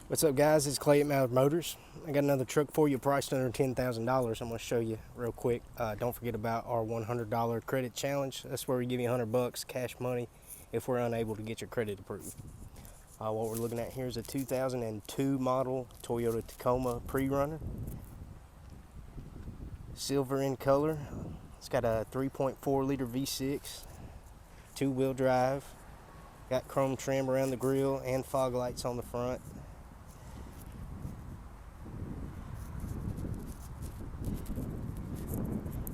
What's up, guys? It's Clay at Mallard Motors. I got another truck for you priced under $10,000. I'm going to show you real quick. Don't forget about our $100 credit challenge. That's where we give you $100 cash money if we're unable to get your credit approved. What we're looking at here is a 2002 model Toyota Tacoma PreRunner. Silver in color. It's got a 3.4 liter V6, two-wheel drive. Got chrome trim around the grille and fog lights on the front.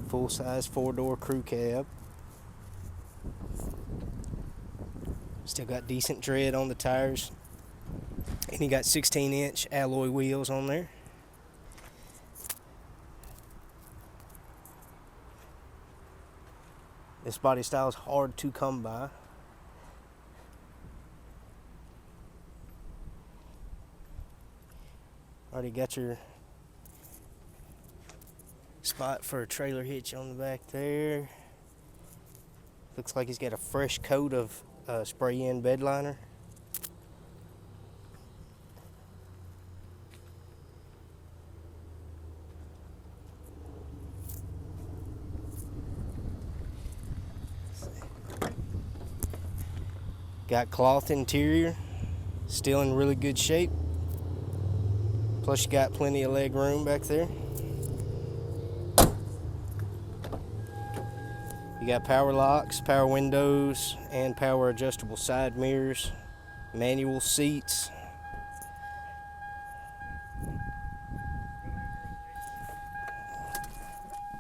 Full-size four-door crew cab. Still got decent tread on the tires. And you got 16-inch alloy wheels on there. This body style is hard to come by. Already got your spot for a trailer hitch on the back there. Looks like he's got a fresh coat of spray-in bed liner. Got cloth interior, still in really good shape. Plus you got plenty of leg room back there. You got power locks, power windows, and power adjustable side mirrors, manual seats.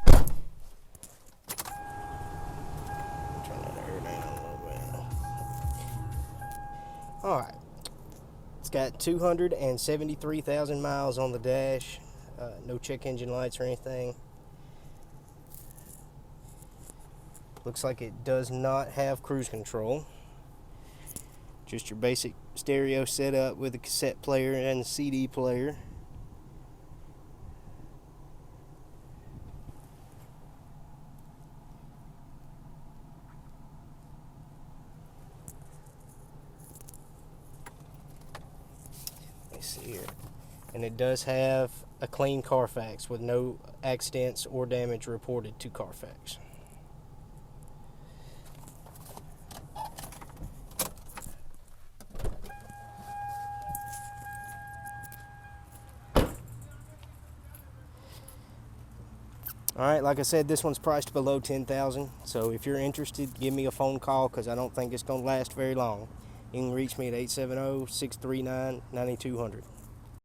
Turn that air down a little bit. Alright, it's got 273,000 miles on the dash, no check engine lights or anything. Looks like it does not have cruise control. Just your basic stereo setup with a cassette player and a CD player. Let's see here. And it does have a clean Carfax with no accidents or damage reported to Carfax. Alright, like I said, this one's priced below $10,000, so if you're interested, give me a phone call because I don't think it's going to last very long. You can reach me at 870-639-9200.